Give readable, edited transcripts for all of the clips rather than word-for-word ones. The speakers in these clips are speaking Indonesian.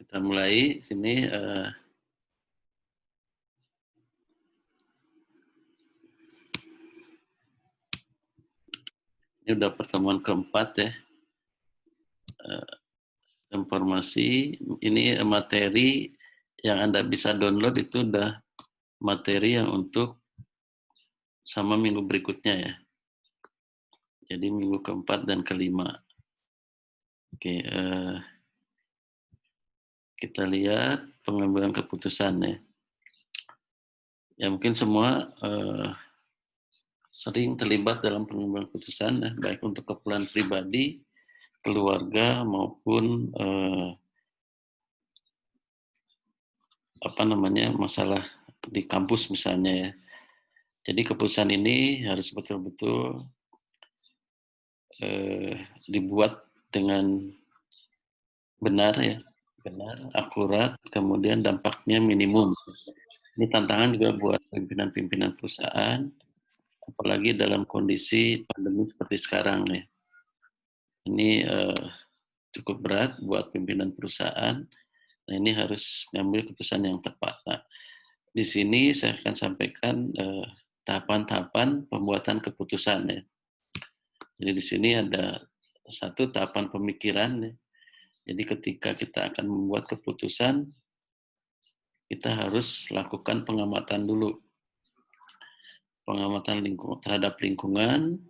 Kita mulai sini. Ini udah pertemuan keempat ya. Informasi ini materi yang Anda bisa download itu udah materi yang untuk sama minggu berikutnya ya. Jadi minggu keempat dan kelima. Oke, kita lihat pengambilan keputusan ya. Ya mungkin semua sering terlibat dalam pengambilan keputusan ya, baik untuk keperluan pribadi, keluarga maupun masalah di kampus misalnya ya. Jadi keputusan ini harus betul-betul dibuat dengan benar ya, benar, akurat, kemudian dampaknya minimum. Ini tantangan juga buat pimpinan-pimpinan perusahaan, apalagi dalam kondisi pandemi seperti sekarang ya. Ini cukup berat buat pimpinan perusahaan. Nah, ini harus ngambil keputusan yang tepat. Nah, di sini saya akan sampaikan tahapan-tahapan pembuatan keputusan ya. Jadi di sini ada satu tahapan pemikiran ya. Jadi ketika kita akan membuat keputusan, kita harus lakukan pengamatan dulu. Pengamatan terhadap lingkungan,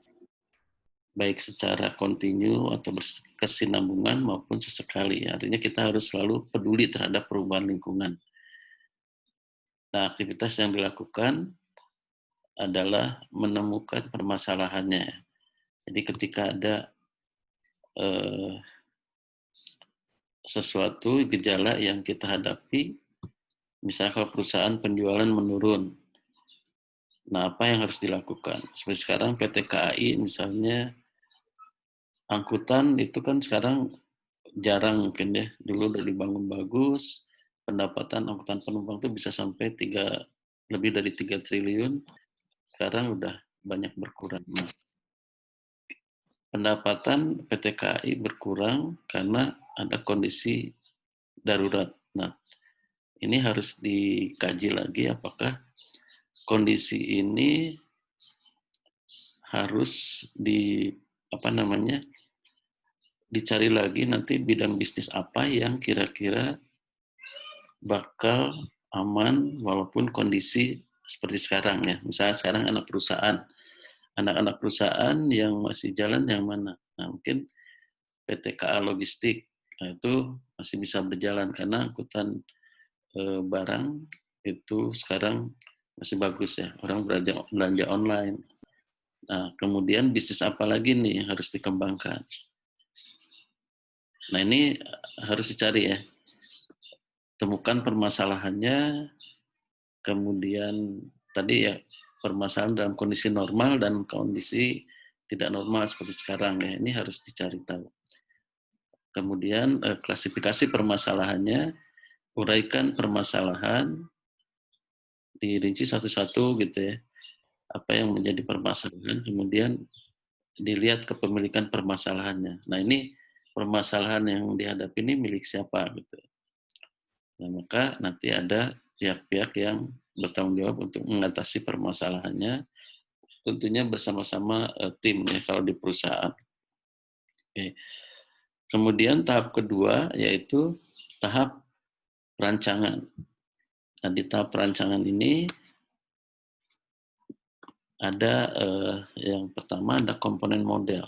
baik secara kontinu atau berkesinambungan maupun sesekali. Artinya kita harus selalu peduli terhadap perubahan lingkungan. Nah, aktivitas yang dilakukan adalah menemukan permasalahannya. Jadi ketika ada sesuatu gejala yang kita hadapi, misalnya perusahaan penjualan menurun, nah apa yang harus dilakukan? Seperti sekarang PT KAI misalnya, angkutan itu kan sekarang jarang mungkin ya, dulu udah dibangun bagus, pendapatan angkutan penumpang itu bisa sampai lebih dari 3 triliun, sekarang udah banyak berkurang. Nah, pendapatan PT KAI berkurang karena ada kondisi darurat. Nah, ini harus dikaji lagi apakah kondisi ini harus dicari lagi nanti bidang bisnis apa yang kira-kira bakal aman walaupun kondisi seperti sekarang ya. Misalnya sekarang anak-anak perusahaan yang masih jalan yang mana? Nah, mungkin PT KA Logistik, nah, itu masih bisa berjalan karena angkutan barang itu sekarang masih bagus ya, orang belanja online. Nah, kemudian bisnis apa lagi nih yang harus dikembangkan? Nah, ini harus dicari ya. Temukan permasalahannya, kemudian tadi ya permasalahan dalam kondisi normal dan kondisi tidak normal seperti sekarang ya. Ini harus dicari tahu. Kemudian klasifikasi permasalahannya, uraikan permasalahan, dirinci satu-satu gitu ya. Apa yang menjadi permasalahan, kemudian dilihat kepemilikan permasalahannya. Nah, ini permasalahan yang dihadapi ini milik siapa gitu. Nah, maka nanti ada pihak-pihak yang bertanggung jawab untuk mengatasi permasalahannya, tentunya bersama-sama tim ya kalau di perusahaan. Oke. Kemudian tahap kedua yaitu tahap perancangan. Nah, di tahap perancangan ini ada yang pertama ada komponen model.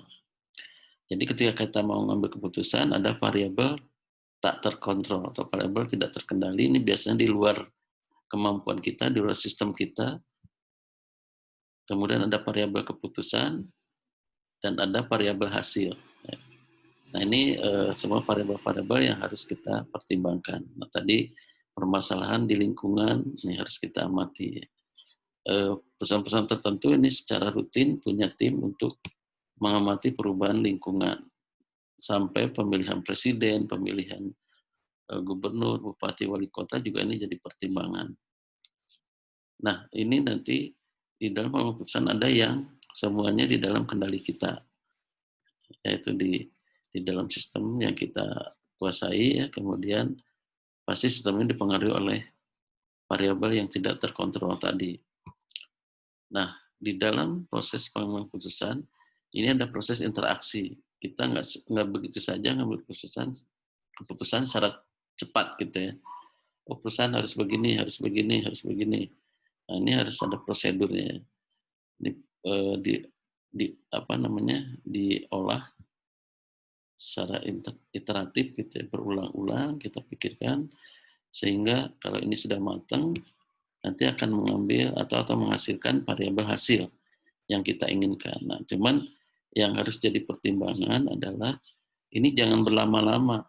Jadi ketika kita mau mengambil keputusan ada variabel tak terkontrol atau variabel tidak terkendali, ini biasanya di luar kemampuan kita, di luar sistem kita. Kemudian ada variabel keputusan dan ada variabel hasil. Nah, ini semua variabel-variabel yang harus kita pertimbangkan. Nah, tadi permasalahan di lingkungan ini harus kita amati. Perusahaan-perusahaan tertentu ini secara rutin punya tim untuk mengamati perubahan lingkungan sampai pemilihan presiden, pemilihan gubernur, bupati, wali kota juga ini jadi pertimbangan. Nah, ini nanti di dalam keputusan ada yang semuanya di dalam kendali kita, yaitu di dalam sistem yang kita kuasai ya, kemudian pasti sistemnya dipengaruhi oleh variabel yang tidak terkontrol tadi. Nah, di dalam proses pengambilan keputusan, ini ada proses interaksi. Kita nggak begitu saja ngambil keputusan secara cepat gitu ya. Oh, perusahaan harus begini, harus begini, harus begini. Nah, ini harus ada prosedurnya. Diolah secara iteratif gitu ya, berulang-ulang kita pikirkan sehingga kalau ini sudah matang nanti akan mengambil atau menghasilkan variabel hasil yang kita inginkan. Nah, cuman yang harus jadi pertimbangan adalah ini jangan berlama-lama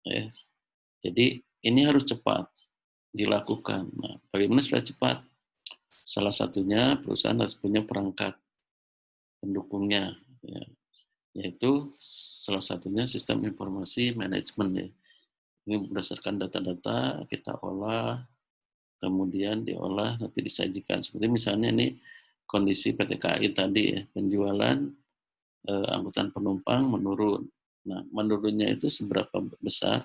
ya. Jadi ini harus cepat dilakukan. Nah, bagaimana supaya cepat? Salah satunya perusahaan harus punya perangkat pendukungnya, ya, yaitu salah satunya sistem informasi manajemen ya. Ini berdasarkan data-data kita olah, kemudian diolah nanti disajikan. Seperti misalnya ini kondisi PT KAI tadi ya, penjualan angkutan penumpang menurun. Nah, menurunnya itu seberapa besar?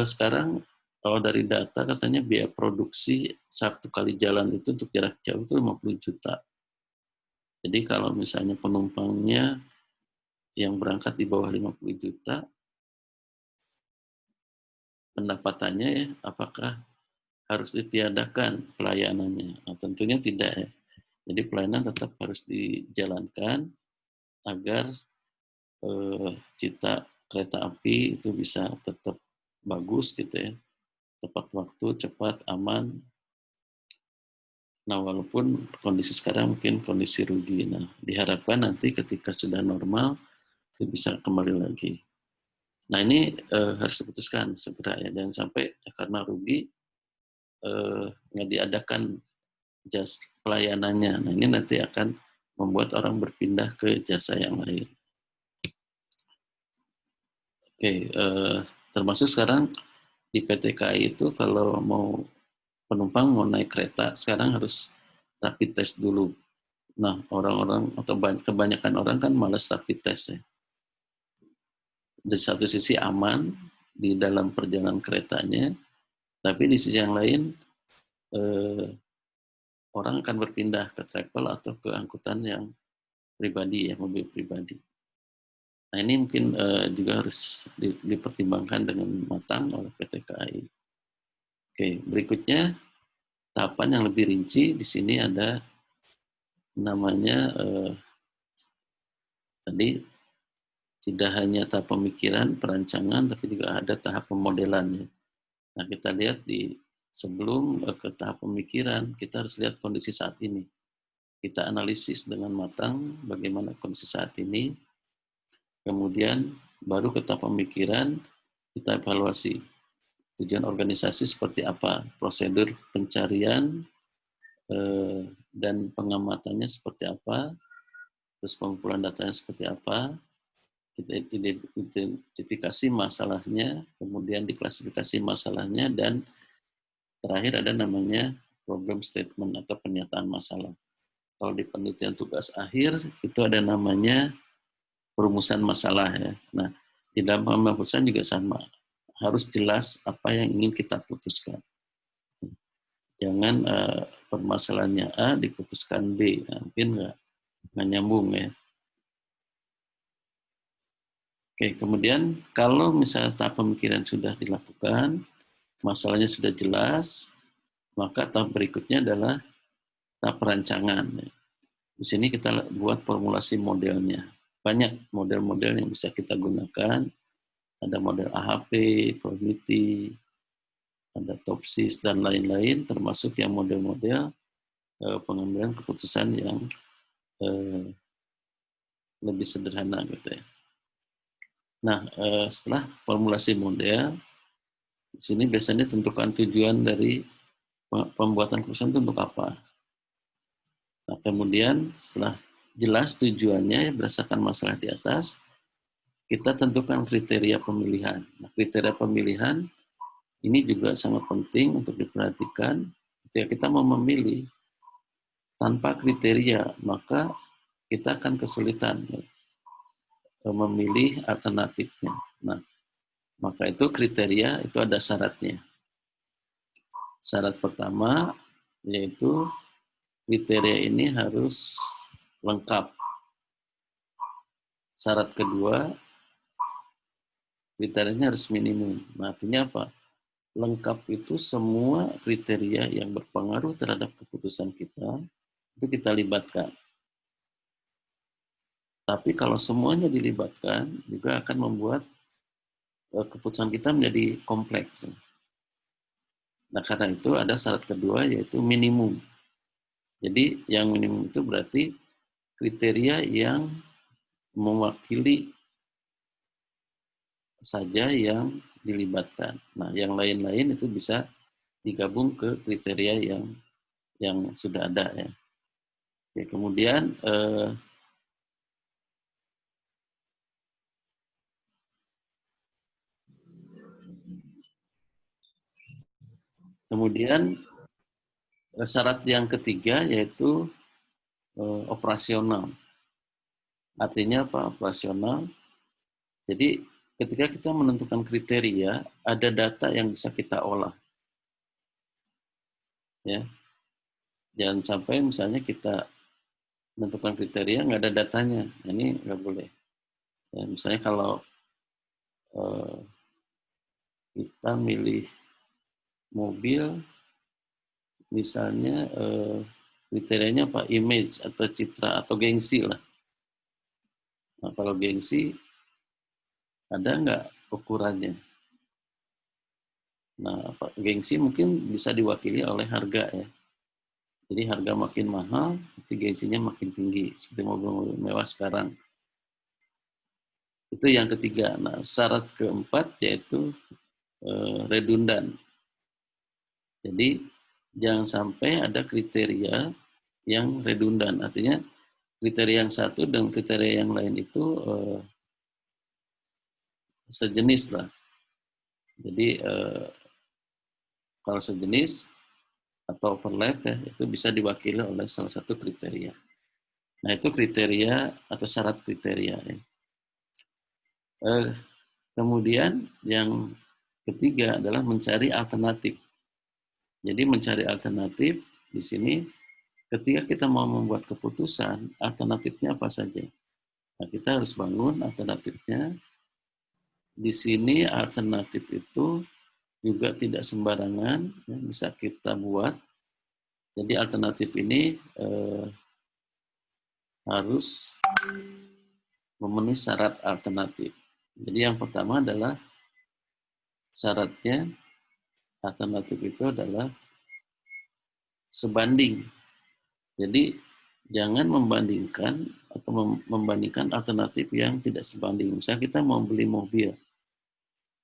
Sekarang kalau dari data katanya biaya produksi satu kali jalan itu untuk jarak jauh itu 50 juta. Jadi kalau misalnya penumpangnya yang berangkat di bawah 50 juta, pendapatannya ya, apakah harus ditiadakan pelayanannya? Nah, tentunya tidak ya. Jadi pelayanan tetap harus dijalankan agar cita kereta api itu bisa tetap bagus gitu ya, tepat waktu, cepat, aman. Nah, walaupun kondisi sekarang mungkin kondisi rugi. Nah, diharapkan nanti ketika sudah normal itu bisa kembali lagi. Nah, ini harus diputuskan segera ya, jangan sampai karena rugi nggak diadakan pelayanannya. Nah, ini nanti akan membuat orang berpindah ke jasa yang lain. Oke, termasuk sekarang di PT KAI itu kalau mau penumpang mau naik kereta, sekarang harus rapid test dulu. Nah, orang-orang atau kebanyakan orang kan malas rapid test ya. Di satu sisi aman di dalam perjalanan keretanya, tapi di sisi yang lain orang akan berpindah ke travel atau ke angkutan yang pribadi ya, mobil pribadi. Nah, ini mungkin juga harus dipertimbangkan dengan matang oleh PT KAI. Oke, berikutnya tahapan yang lebih rinci di sini ada namanya tadi tidak hanya tahap pemikiran, perancangan, tapi juga ada tahap pemodelannya. Nah, kita lihat sebelum ke tahap pemikiran, kita harus lihat kondisi saat ini. Kita analisis dengan matang bagaimana kondisi saat ini, kemudian baru ke tahap pemikiran, kita evaluasi tujuan organisasi seperti apa, prosedur pencarian dan pengamatannya seperti apa, terus pengumpulan datanya seperti apa, kita identifikasi masalahnya, kemudian diklasifikasi masalahnya, dan terakhir ada namanya problem statement atau pernyataan masalah. Kalau di penelitian tugas akhir, itu ada namanya perumusan masalah ya. Nah, di dalam pengambilan juga sama. Harus jelas apa yang ingin kita putuskan. Jangan permasalahannya A diputuskan B. Nah, mungkin nggak nyambung ya. Oke, kemudian kalau misalnya tahap pemikiran sudah dilakukan, masalahnya sudah jelas, maka tahap berikutnya adalah tahap perancangan. Di sini kita buat formulasi modelnya. Banyak model-model yang bisa kita gunakan. Ada model AHP, Probability, ada Topsis, dan lain-lain, termasuk yang model-model pengambilan keputusan yang lebih sederhana gitu ya. Nah, setelah formulasi model, di sini biasanya tentukan tujuan dari pembuatan keputusan itu untuk apa. Nah, kemudian setelah jelas tujuannya berdasarkan masalah di atas, kita tentukan kriteria pemilihan. Nah, kriteria pemilihan ini juga sangat penting untuk diperhatikan. Ketika kita mau memilih tanpa kriteria, maka kita akan kesulitan memilih alternatifnya. Nah, maka itu kriteria itu ada syaratnya. Syarat pertama yaitu kriteria ini harus lengkap. Syarat kedua, kriterianya harus minimum. Nah, artinya apa? Lengkap itu semua kriteria yang berpengaruh terhadap keputusan kita, itu kita libatkan. Tapi kalau semuanya dilibatkan, juga akan membuat keputusan kita menjadi kompleks. Nah, karena itu ada syarat kedua, yaitu minimum. Jadi, yang minimum itu berarti kriteria yang mewakili saja yang dilibatkan. Nah, yang lain-lain itu bisa digabung ke kriteria yang sudah ada ya. Oke, kemudian syarat yang ketiga yaitu operasional. Artinya apa? Operasional. Jadi ketika kita menentukan kriteria, ada data yang bisa kita olah. Ya, jangan sampai misalnya kita menentukan kriteria nggak ada datanya, ini nggak boleh. Ya, misalnya kalau kita milih mobil, misalnya kriterianya apa? Image atau citra atau gengsi lah. Nah, kalau gengsi ada nggak ukurannya? Nah, gengsi mungkin bisa diwakili oleh harga ya. Jadi harga makin mahal, nanti gengsinya makin tinggi. Seperti mobil-mobil mewah sekarang. Itu yang ketiga. Nah, syarat keempat yaitu redundan. Jadi jangan sampai ada kriteria yang redundan. Artinya kriteria yang satu dan kriteria yang lain itu sejenis lah. Jadi kalau sejenis atau overlap ya, itu bisa diwakili oleh salah satu kriteria. Nah, itu kriteria atau syarat kriteria ya. Kemudian yang ketiga adalah mencari alternatif. Jadi mencari alternatif di sini ketika kita mau membuat keputusan, alternatifnya apa saja. Nah, kita harus bangun alternatifnya. Di sini alternatif itu juga tidak sembarangan, ya, bisa kita buat. Jadi alternatif ini harus memenuhi syarat alternatif. Jadi yang pertama adalah syaratnya alternatif itu adalah sebanding. Jadi jangan membandingkan atau membandingkan alternatif yang tidak sebanding. Misalnya kita mau beli mobil,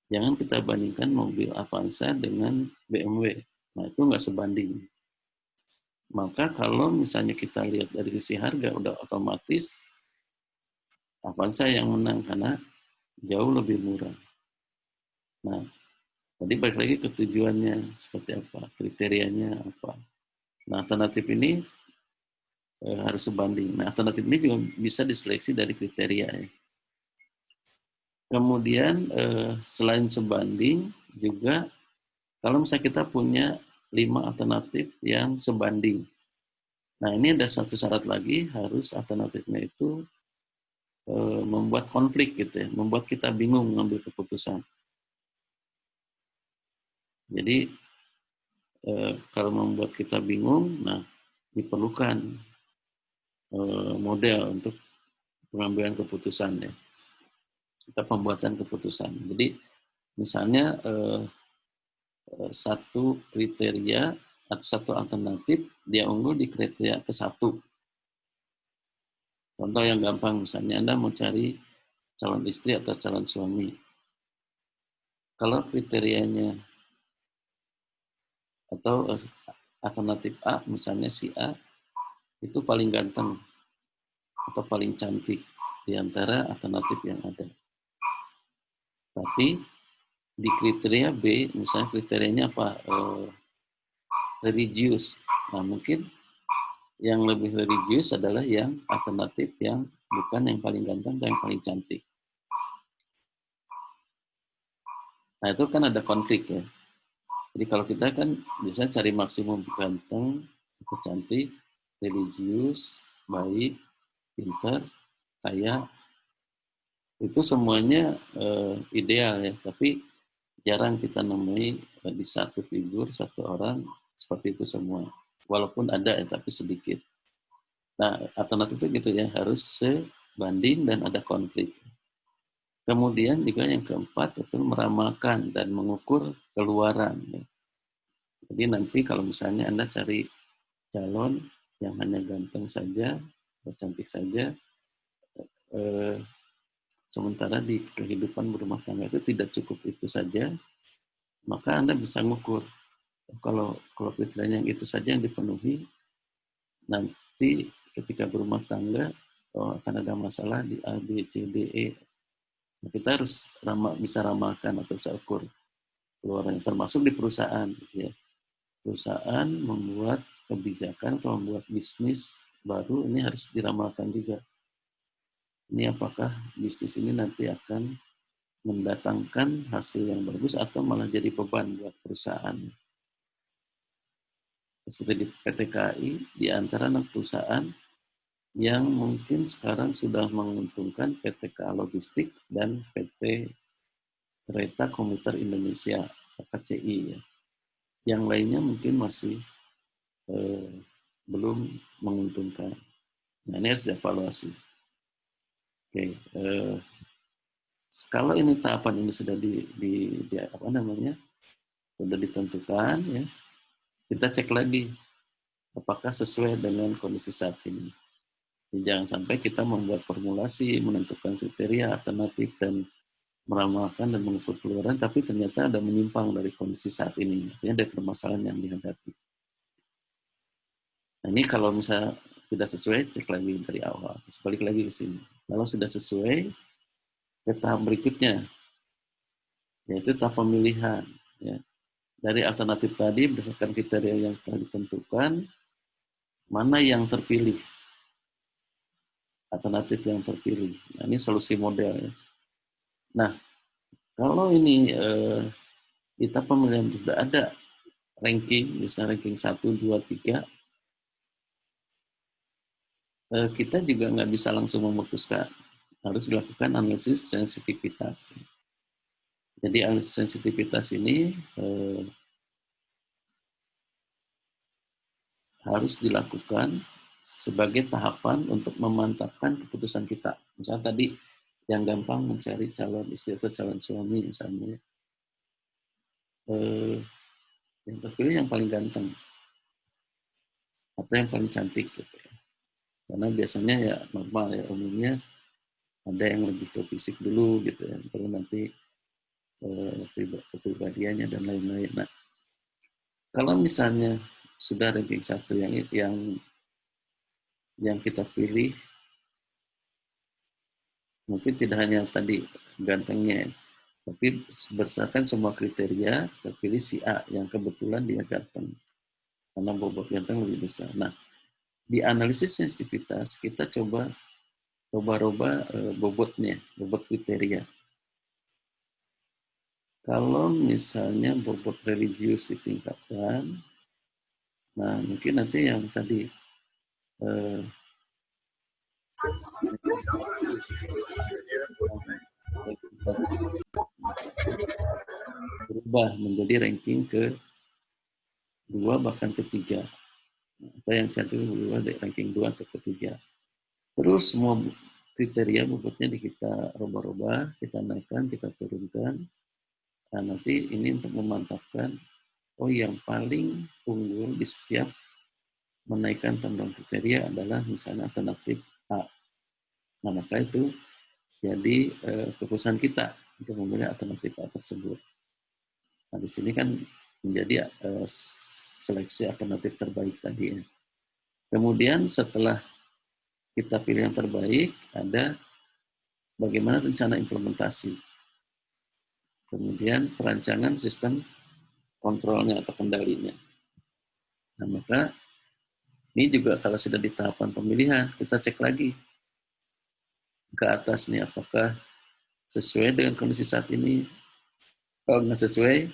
jangan kita bandingkan mobil Avanza dengan BMW. Nah, itu nggak sebanding. Maka kalau misalnya kita lihat dari sisi harga, udah otomatis Avanza yang menang karena jauh lebih murah. Nah, tadi balik lagi ke tujuannya seperti apa, kriterianya apa. Nah, alternatif ini harus sebanding. Nah, alternatif ini juga bisa diseleksi dari kriteria. Ya. Kemudian selain sebanding juga kalau misalnya kita punya 5 alternatif yang sebanding. Nah, ini ada satu syarat lagi, harus alternatifnya itu membuat konflik gitu ya, membuat kita bingung mengambil keputusan. Jadi kalau membuat kita bingung, nah diperlukan model untuk pengambilan keputusan ya, atau pembuatan keputusan. Jadi misalnya satu kriteria atau satu alternatif dia unggul di kriteria ke-1. Contoh yang gampang, misalnya Anda mau cari calon istri atau calon suami. Kalau kriterianya atau alternatif A, misalnya si A, itu paling ganteng atau paling cantik di antara alternatif yang ada. Tapi di kriteria B, misalnya kriterianya apa? Religius. Nah, mungkin yang lebih religius adalah yang alternatif yang bukan yang paling ganteng dan yang paling cantik. Nah, itu kan ada konflik ya. Jadi kalau kita kan bisa cari maksimum ganteng, atau cantik, religius, baik, pintar, kaya, itu semuanya ideal ya. Tapi jarang kita nemui di satu figur, satu orang seperti itu semua. Walaupun ada ya, tapi sedikit. Nah, alternatif itu gitu ya, harus sebanding dan ada konflik. Kemudian juga yang keempat itu meramalkan dan mengukur keluaran. Ya. Jadi nanti kalau misalnya Anda cari calon yang hanya ganteng saja, atau cantik saja, eh, sementara di kehidupan berumah tangga itu tidak cukup itu saja, maka Anda bisa mengukur. Kalau kriteria yang itu saja yang dipenuhi, nanti ketika berumah tangga akan ada masalah di A, B, C, D, E. Nah, kita harus bisa ramalkan atau bisa ukur keluarannya, termasuk di perusahaan. Ya. Perusahaan membuat kebijakan atau membuat bisnis baru, ini harus diramalkan juga. Ini apakah bisnis ini nanti akan mendatangkan hasil yang bagus atau malah jadi beban buat perusahaan. Seperti di PT KAI, di antara 6 perusahaan yang mungkin sekarang sudah menguntungkan PT KA Logistik dan PT Kereta Komuter Indonesia, KCI. Ya. Yang lainnya mungkin masih belum menguntungkan. Nah, ini harus dievaluasi. Oke, kalau ini tahapan ini sudah sudah ditentukan, ya, kita cek lagi apakah sesuai dengan kondisi saat ini. Jadi, jangan sampai kita membuat formulasi, menentukan kriteria alternatif dan meramalkan dan mengukur keluaran, tapi ternyata ada menyimpang dari kondisi saat ini. Artinya ada permasalahan yang dihadapi. Nah, ini kalau misalnya tidak sesuai, cek lagi dari awal. Terus balik lagi ke sini. Kalau sudah sesuai, ke tahap berikutnya, yaitu tahap pemilihan. Ya. Dari alternatif tadi, berdasarkan kriteria yang telah ditentukan, mana yang terpilih, alternatif yang terpilih. Nah, ini solusi model. Ya. Nah, kalau ini di tahap pemilihan sudah ada ranking, misalnya ranking 1, 2, 3, kita juga nggak bisa langsung memutuskan. Harus dilakukan analisis sensitivitas. Jadi analisis sensitivitas ini harus dilakukan sebagai tahapan untuk memantapkan keputusan kita. Misalnya tadi yang gampang mencari calon istri atau calon suami misalnya. Yang terpilih yang paling ganteng atau yang paling cantik gitu ya. Karena biasanya ya normal ya, umumnya ada yang lebih ke fisik dulu gitu ya, baru nanti kepribadiannya dan lain-lain. Nah, kalau misalnya sudah ranking 1 yang kita pilih, mungkin tidak hanya tadi gantengnya, tapi berdasarkan semua kriteria, terpilih si A yang kebetulan dia ganteng, karena bobot ganteng lebih besar. Nah, di analisis sensitivitas kita coba bobotnya, bobot kriteria. Kalau misalnya bobot religius ditingkatkan, nah mungkin nanti yang tadi berubah menjadi ranking ke-2 bahkan ke-3. Atau yang cantik berubah dari ranking 2 atau ke-3. Terus semua kriteria bobotnya kita rubah-rubah, kita naikkan, kita turunkan. Nah, nanti ini untuk memantapkan, yang paling unggul di setiap menaikkan tambang kriteria adalah misalnya alternatif A. Nah, maka itu jadi keputusan kita untuk memilih alternatif A tersebut. Nah, di sini kan menjadi seleksi alternatif terbaik tadi ya. Kemudian setelah kita pilih yang terbaik, ada bagaimana rencana implementasi. Kemudian perancangan sistem kontrolnya atau kendalinya. Nah, maka ini juga kalau sudah di tahapan pemilihan, kita cek lagi ke atas nih, apakah sesuai dengan kondisi saat ini. Kalau nggak sesuai,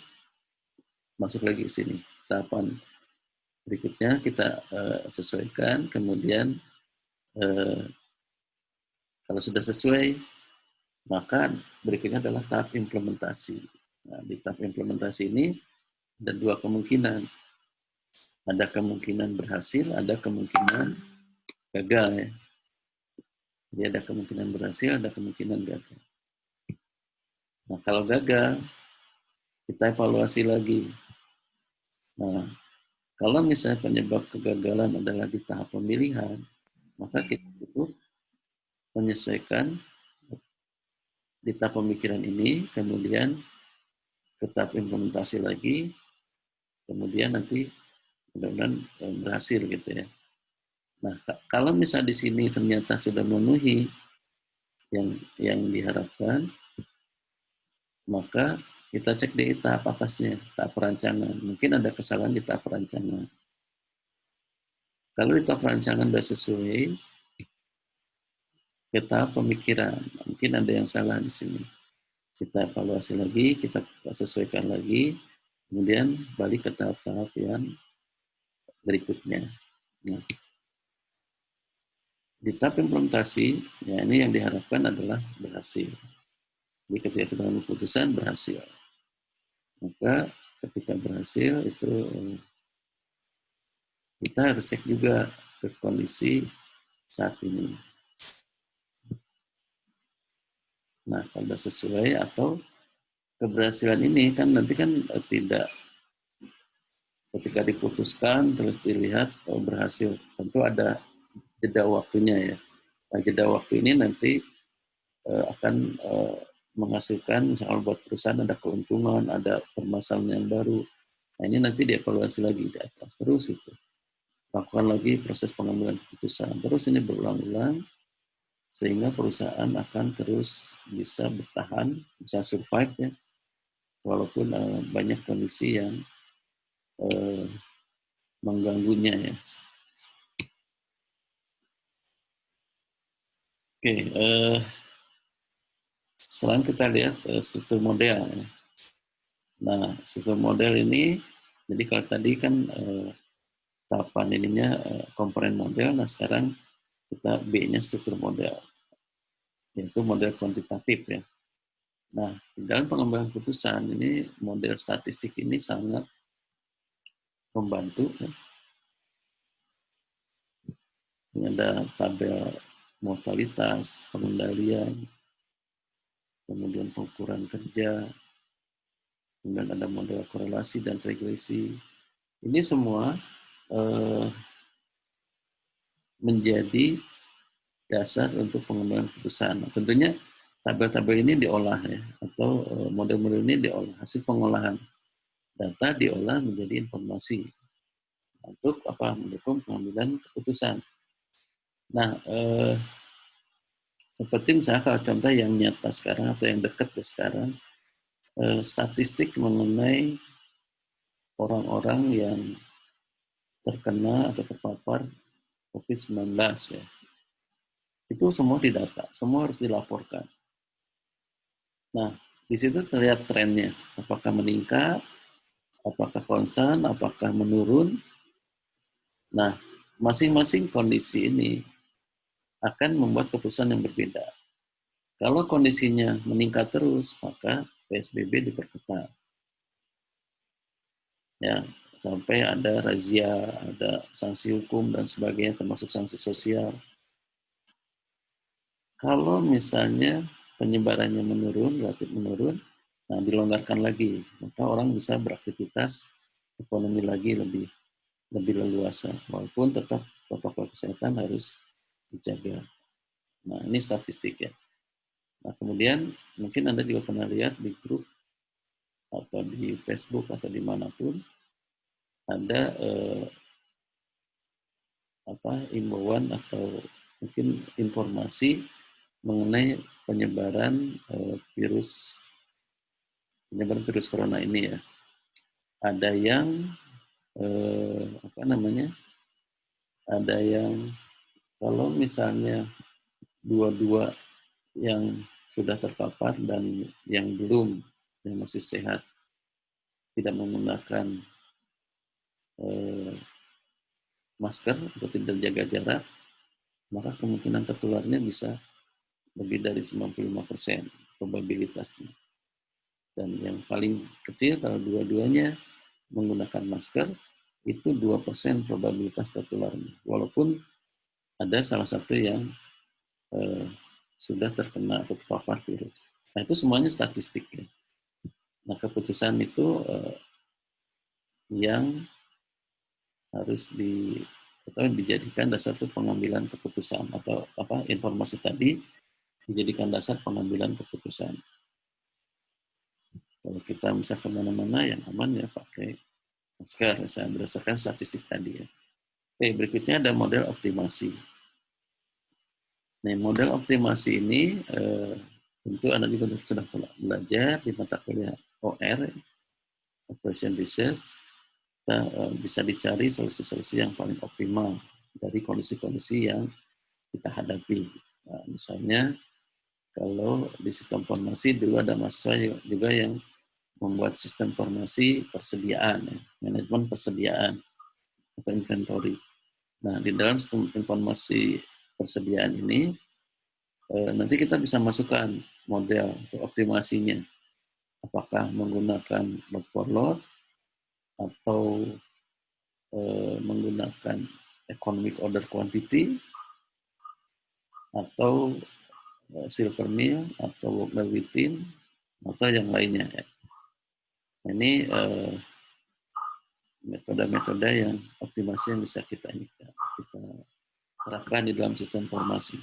masuk lagi ke sini. Tahapan berikutnya kita sesuaikan, kemudian kalau sudah sesuai, maka berikutnya adalah tahap implementasi. Nah, di tahap implementasi ini ada dua kemungkinan. Ada kemungkinan berhasil, ada kemungkinan gagal ya. Jadi ada kemungkinan berhasil, ada kemungkinan gagal. Nah, kalau gagal, kita evaluasi lagi. Nah, kalau misalnya penyebab kegagalan adalah di tahap pemilihan, maka kita perlu menyesuaikan di tahap pemikiran ini, kemudian ke tahap implementasi lagi, kemudian nanti mudah-mudahan berhasil gitu ya. Nah, kalau misalnya di sini ternyata sudah memenuhi yang diharapkan, maka kita cek di tahap atasnya, tahap perancangan. Mungkin ada kesalahan di tahap perancangan. Kalau di tahap perancangan sudah sesuai, ke tahap pemikiran, mungkin ada yang salah di sini. Kita evaluasi lagi, kita sesuaikan lagi, kemudian balik ke tahap-tahap yang berikutnya. Nah, di tahap implementasi, ya ini yang diharapkan adalah berhasil. Jadi ketika kita mengambil keputusan berhasil. Maka ketika berhasil itu kita harus cek juga ke kondisi saat ini. Nah, kalau sudah sesuai atau keberhasilan ini kan nanti kan tidak ketika diputuskan terus dilihat berhasil. Tentu ada jeda waktunya ya. Nah, jeda waktu ini nanti akan menghasilkan misalnya buat perusahaan ada keuntungan, ada permasalahan yang baru. Nah, ini nanti dievaluasi lagi di atas terus itu. Lakukan lagi proses pengambilan keputusan. Terus ini berulang-ulang sehingga perusahaan akan terus bisa bertahan, bisa survive ya, walaupun banyak kondisi yang mengganggunya ya. Oke, sekarang kita lihat struktur model. Ya. Nah, struktur model ini, jadi kalau tadi kan tahapan ininya komponen model, nah sekarang kita B-nya struktur model, yaitu model kuantitatif ya. Nah, dalam pengembangan keputusan ini model statistik ini sangat membantu. Ya. Ini ada tabel mortalitas, pengendalian, kemudian pengukuran kerja, kemudian ada model korelasi dan regresi. Ini semua menjadi dasar untuk pengembangan keputusan. Nah, tentunya tabel-tabel ini diolah ya, atau model-model ini diolah, hasil pengolahan data diolah menjadi informasi untuk apa mendukung pengambilan keputusan. Nah, seperti misalnya kalau contoh yang nyata sekarang atau yang dekat ya sekarang, statistik mengenai orang-orang yang terkena atau terpapar COVID-19 ya. Itu semua didata, semua harus dilaporkan. Nah, di situ terlihat trennya, apakah meningkat, apakah konstan, apakah menurun. Nah, masing-masing kondisi ini akan membuat keputusan yang berbeda. Kalau kondisinya meningkat terus, maka PSBB diperketat. Ya, sampai ada razia, ada sanksi hukum dan sebagainya, termasuk sanksi sosial. Kalau misalnya penyebarannya menurun, relatif menurun, nah dilonggarkan lagi, maka orang bisa beraktivitas ekonomi lagi lebih leluasa, walaupun tetap protokol kesehatan harus dijaga. Nah, ini statistik ya. Nah, kemudian mungkin Anda juga pernah lihat di grup atau di Facebook atau dimanapun ada imbauan atau mungkin informasi mengenai penyebaran penyebaran virus corona ini ya. Ada yang ada yang kalau misalnya dua-dua yang sudah terpapar dan yang belum, yang masih sehat, tidak menggunakan masker atau tidak jaga jarak, maka kemungkinan tertularnya bisa lebih dari 95% probabilitasnya. Dan yang paling kecil kalau dua-duanya menggunakan masker, itu 2% probabilitas tertularnya. Walaupun ada salah satu yang sudah terkena atau terpapar virus. Nah, itu semuanya statistik ya. Nah, keputusan itu yang harus dijadikan dasar pengambilan keputusan, atau informasi tadi dijadikan dasar pengambilan keputusan. Kalau kita bisa kemana-mana yang aman ya pakai masker, saya berdasarkan statistik tadi ya. Oke, berikutnya ada model optimasi. Nah, model optimasi ini tentu Anda juga sudah belajar di mata kuliah OR, Operation Research. Kita bisa dicari solusi-solusi yang paling optimal dari kondisi-kondisi yang kita hadapi. Nah, misalnya kalau di sistem informasi dulu ada mahasiswa juga yang membuat sistem informasi persediaan, ya, manajemen persediaan atau inventory. Nah, di dalam sistem informasi persediaan ini nanti kita bisa masukkan model untuk optimasinya. Apakah menggunakan load for load atau menggunakan economic order quantity atau silver meal atau workload within atau yang lainnya. Ya. Ini metode-metode yang optimasi yang bisa kita terapkan di dalam sistem informasi.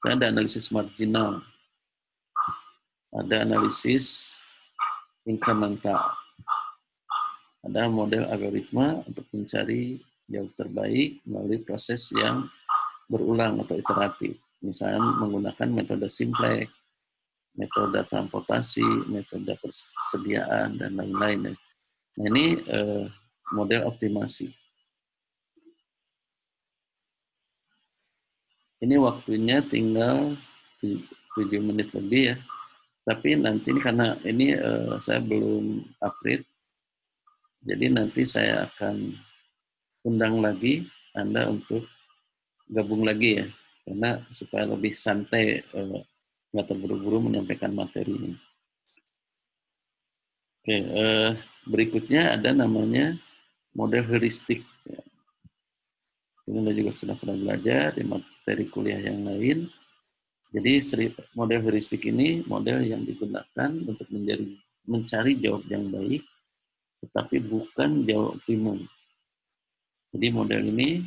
Ada analisis marginal, ada analisis incremental, ada model algoritma untuk mencari jauh terbaik melalui proses yang berulang atau iteratif. Misalnya menggunakan metode simplex, metode transportasi, metode persediaan, dan lain-lain. Nah, ini model optimasi. Ini waktunya tinggal 7 menit lebih ya. Tapi nanti ini karena ini saya belum upgrade, jadi nanti saya akan undang lagi Anda untuk gabung lagi ya, karena supaya lebih santai, nggak terburu-buru menyampaikan materinya. Oke, berikutnya ada namanya model heuristik. Ini Anda juga sudah pernah belajar di materi kuliah yang lain. Jadi model heuristik ini model yang digunakan untuk mencari jawab yang baik, tetapi bukan jawab optimum. Jadi model ini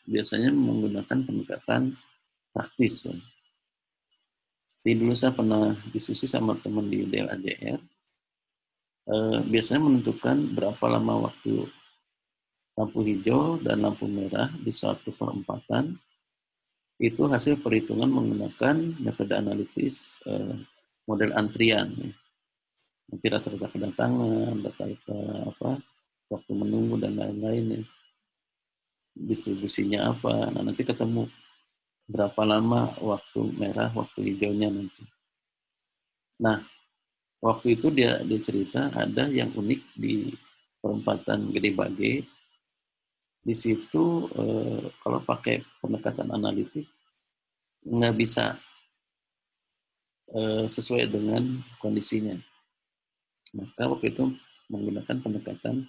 biasanya menggunakan pendekatan praktis. Jadi dulu saya pernah diskusi sama teman di DLAJR, biasanya menentukan berapa lama waktu lampu hijau dan lampu merah di suatu perempatan, itu hasil perhitungan menggunakan metode analitis model antrian. Nanti rata-rata kedatangan, rata-rata waktu menunggu dan lain-lain. Distribusinya apa. Nah, nanti ketemu berapa lama waktu merah, waktu hijaunya nanti. Nah, waktu itu dia cerita ada yang unik di perempatan Gede Bage. Di situ kalau pakai pendekatan analitik nggak bisa sesuai dengan kondisinya. Maka waktu itu menggunakan pendekatan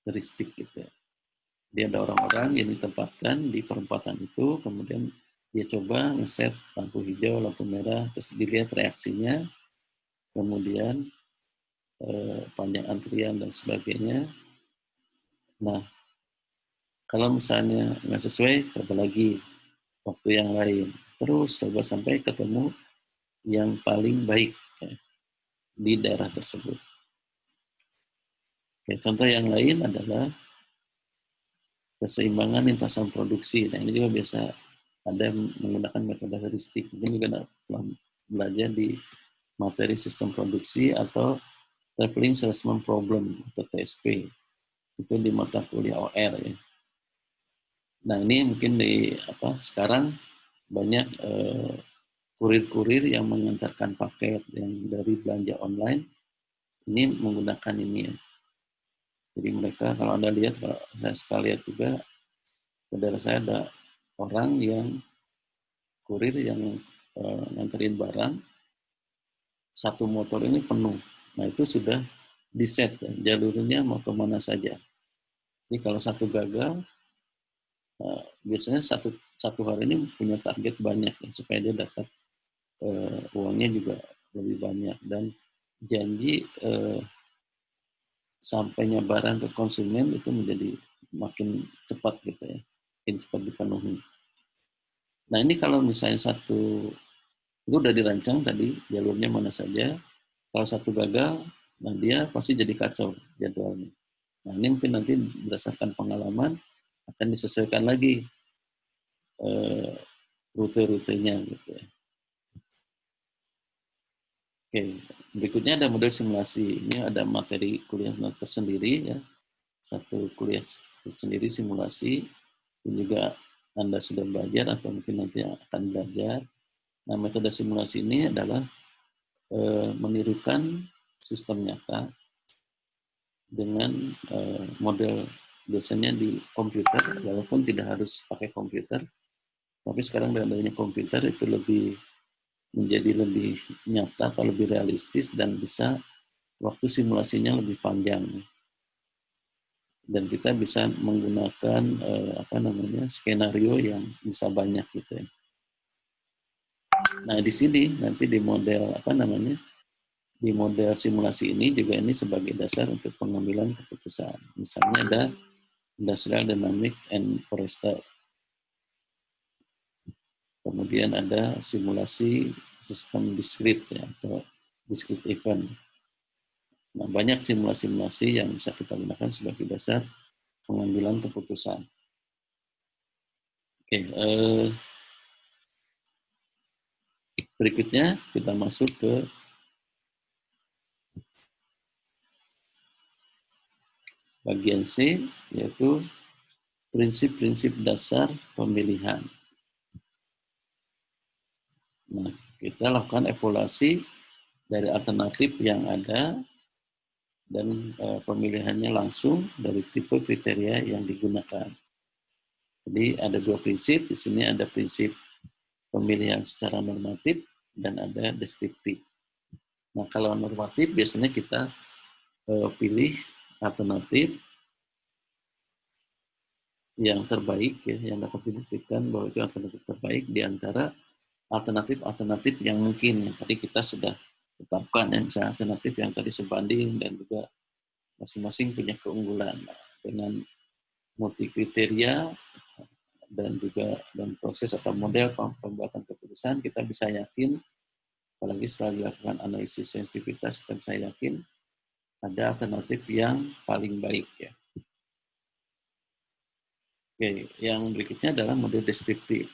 heuristik gitu ya. Dia ada orang-orang yang ditempatkan di perempatan itu, kemudian dia coba ngeset lampu hijau, lampu merah, terus dilihat reaksinya, kemudian panjang antrian dan sebagainya. Nah, kalau misalnya nggak sesuai, coba lagi waktu yang lain. Terus coba sampai ketemu yang paling baik ya, di daerah tersebut. Oke, contoh yang lain adalah keseimbangan lintasan produksi. Nah, ini juga biasa ada menggunakan metode heuristik. Ini juga telah belajar di materi sistem produksi atau traveling salesman problem atau TSP. Itu di mata kuliah OR ya. Nah, ini mungkin sekarang banyak kurir-kurir yang mengantarkan paket yang dari belanja online ini menggunakan ini ya. Jadi mereka, kalau Anda lihat, kalau saya suka lihat juga, saudara saya ada orang yang kurir yang nganterin barang, satu motor ini penuh. Nah itu sudah di-set ya, jalurnya mau kemana saja. Jadi kalau satu gagal, biasanya satu hari ini punya target banyak ya, supaya dia dapat uangnya juga lebih banyak, dan janji sampainya barang ke konsumen itu menjadi makin cepat gitu ya, makin cepat dipenuhi. Nah ini kalau misalnya satu itu udah dirancang tadi jalurnya mana saja, kalau satu gagal, nah dia pasti jadi kacau jadwalnya. Nah ini mungkin nanti berdasarkan pengalaman akan disesuaikan lagi rute-rutenya gitu ya. Oke, berikutnya ada model simulasi. Ini ada materi kuliah tersendiri ya. Satu kuliah tersendiri simulasi, dan juga Anda sudah belajar atau mungkin nanti akan belajar. Nah, metode simulasi ini adalah menirukan sistem nyata dengan model biasanya di komputer, walaupun tidak harus pakai komputer, tapi sekarang dengan adanya komputer itu menjadi lebih nyata atau lebih realistis dan bisa waktu simulasinya lebih panjang, dan kita bisa menggunakan skenario yang bisa banyak gitu ya. Nah di sini nanti di model simulasi ini juga ini sebagai dasar untuk pengambilan keputusan. Misalnya ada Industrial Dynamic and Forester. Kemudian ada simulasi sistem discrete ya, atau discrete event. Nah, banyak simulasi-simulasi yang bisa kita gunakan sebagai dasar pengambilan keputusan. Oke, berikutnya kita masuk ke bagian C, yaitu prinsip-prinsip dasar pemilihan. Nah, kita lakukan evaluasi dari alternatif yang ada dan pemilihannya langsung dari tipe kriteria yang digunakan. Jadi ada dua prinsip, di sini ada prinsip pemilihan secara normatif dan ada deskriptif. Nah, kalau normatif biasanya kita pilih alternatif yang terbaik ya, yang dapat dibuktikan bahwa itu alternatif terbaik di antara alternatif-alternatif yang mungkin yang tadi kita sudah tetapkan ya, misalnya alternatif yang tadi sebanding dan juga masing-masing punya keunggulan. Nah, dengan multi kriteria dan juga dan proses atau model pembuatan keputusan, kita bisa yakin, apalagi setelah dilakukan analisis sensitivitas, kita bisa yakin ada alternatif yang paling baik ya. Oke, yang berikutnya adalah model deskriptif.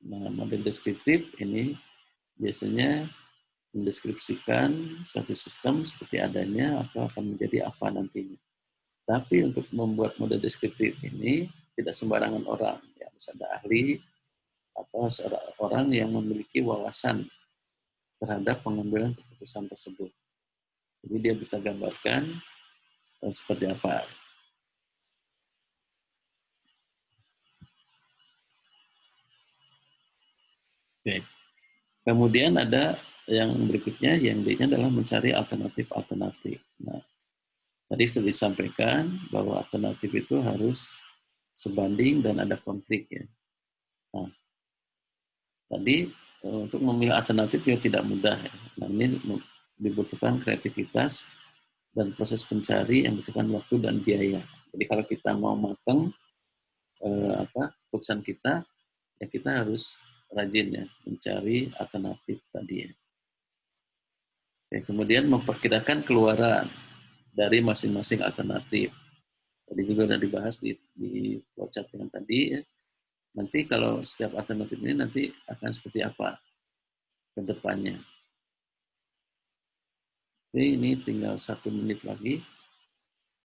Nah, model deskriptif ini biasanya mendeskripsikan suatu sistem seperti adanya atau akan menjadi apa nantinya. Tapi untuk membuat model deskriptif ini tidak sembarangan orang, ya, harus ada ahli atau orang yang memiliki wawasan terhadap pengambilan keputusan tersebut. Jadi dia bisa gambarkan seperti apa. Oke. Kemudian ada yang berikutnya, yang D-nya adalah mencari alternatif-alternatif. Nah, tadi sudah disampaikan bahwa alternatif itu harus sebanding dan ada konflik ya. Nah, tadi untuk memilih alternatif juga tidak mudah ya. Nah, ini dibutuhkan kreativitas dan proses pencari yang membutuhkan waktu dan biaya. Jadi kalau kita mau matang keputusan kita, ya kita harus rajin ya mencari alternatif tadi ya. Oke, kemudian memperkirakan keluaran dari masing-masing alternatif. Tadi juga sudah dibahas di flowchart yang tadi ya. Nanti kalau setiap alternatif ini nanti akan seperti apa ke depannya. Oke, ini tinggal 1 menit lagi.